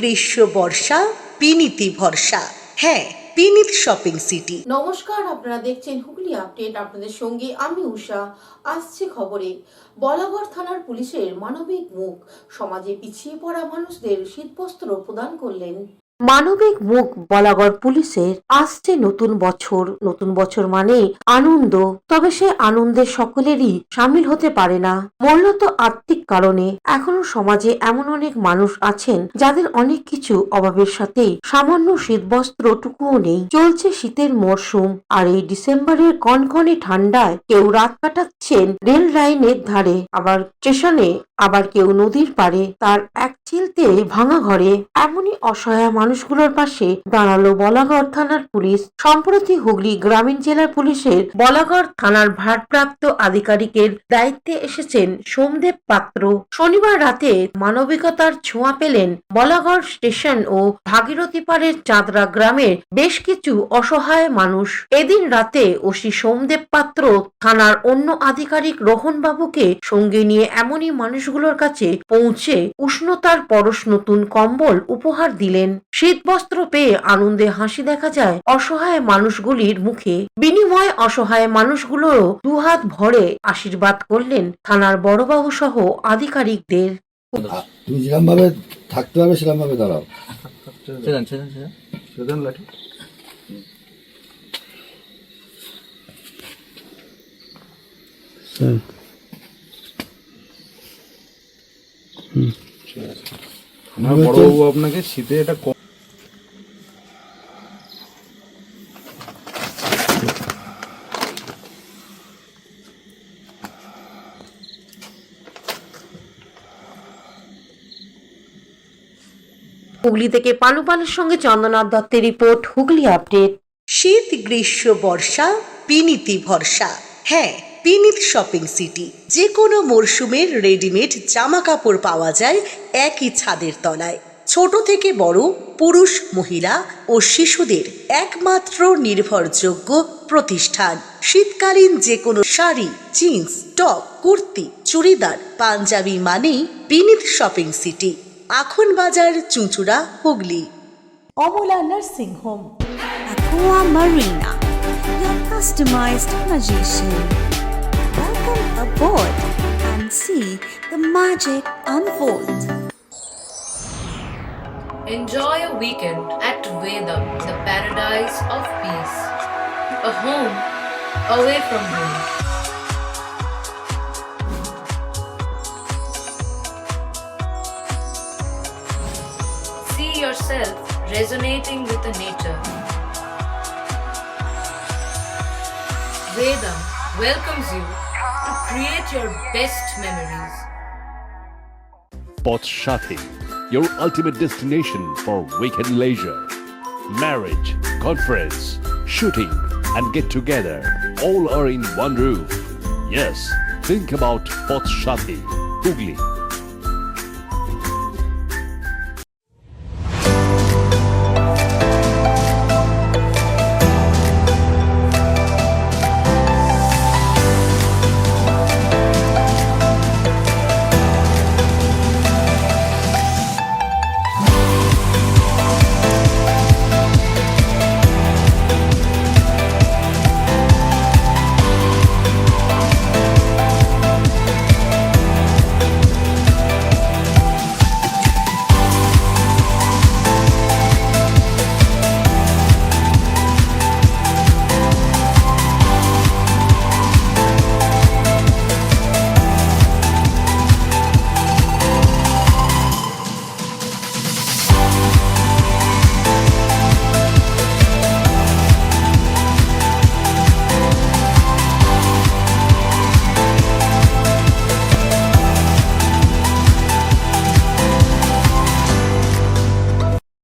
গ্রীষ্ম বর্ষা বিনীতি ভরসা। হ্যাঁ, বিনীত শপিং সিটি। নমস্কার, আপনারা দেখছেন হুগলি আপডেট। আপনাদের সঙ্গে আমি উষা। আসছে খবরে, বলাগড় থানার পুলিশের মানবিক মুখ, সমাজে পিছিয়ে পড়া মানুষদের শীতবস্ত্র প্রদান করলেন। মানবিক মুখ বলাগড় পুলিশের। আসছে নতুন বছর, নতুন বছর মানে আনন্দ, তবে সে আনন্দে সকলেরই সামিল হতে পারে না। মূলত আর্থিক কারণে এখনো সমাজে এমন অনেক মানুষ আছেন যাদের অনেক কিছু অভাবের সাথে সামান্য শীতবস্ত্রটুকুও নেই। চলছে শীতের মরশুম, আর এই ডিসেম্বরের কনকনে ঠান্ডায় কেউ রাত কাটাচ্ছেন রেল লাইনের ধারে, আবার স্টেশনে, আবার কেউ নদীর পাড়ে তার এক চিলতে ভাঙা ঘরে। এমনই অসহায় মানুষগুলোর পাশে দাঁড়ালো বলাগড় থানার পুলিশ। সম্প্রতি হুগলি গ্রামীণ জেলার পুলিশের বলাগড় থানার ভারপ্রাপ্ত আধিকারিকের দায়িত্বে এসেছেন সোমদেব পাত্র। শনিবার রাতে মানবিকতার ছোঁয়া পেলেন বলাগড় স্টেশন ও ভাগীরথী পাড়ের চাঁদরা গ্রামের বেশ কিছু অসহায় মানুষ। এদিন রাতে ওসি সোমদেব পাত্র থানার অন্য আধিকারিক রোহন বাবুকে সঙ্গে নিয়ে এমনই মানুষগুলোর কাছে পৌঁছে উষ্ণতার পরশ নতুন কম্বল উপহার দিলেন। শীতবস্ত্র পেয়ে আনন্দে হাসি দেখা যায় অসহায় মানুষগুলির মুখে। বিনিময়ে অসহায় মানুষগুলোরও দুহাত ভরে আশীর্বাদ করলেন থানার বড়বাবু সহ আধিকারিকদের। তুমি যেরকম ভাবে থাকতে পারবে সেরকম ভাবে দাঁড়াও। লাঠি আমার বড়বাবু আপনাকে শীতে এটা হুগলি থেকে পানুপালের সঙ্গে চন্দ্রনাথ দত্তের রিপোর্ট, হুগলি আপডেট। শীত গ্রীষ্ম বর্ষা বিনীতি ভরসা। হ্যাঁ, বিনীত শপিং সিটি। যে কোনো মরশুমের রেডিমেড জামা কাপড় পাওয়া যায় একই ছাদের তলায়। ছোট থেকে বড়, পুরুষ, মহিলা ও শিশুদের একমাত্র নির্ভরযোগ্য প্রতিষ্ঠান। শীতকালীন যে কোনো শাড়ি, জিন্স, টপ, কুর্তি, চুড়িদার, পাঞ্জাবি মানেই বিনীত শপিং সিটি। আখন বাজার, চুঁচুড়া, Hooghly. Amala nursing home, Aqua Marina, your customized magician. Welcome aboard and see the magic unfold. Enjoy a weekend at Vedam, the paradise of peace. A home away from home. See yourself resonating with the nature. Vedam welcomes you to create your best memories. Port Shati, your ultimate destination for weekend leisure. Marriage, conference, shooting, and get together all are in one roof. Yes, think about Port Shati, Hugli.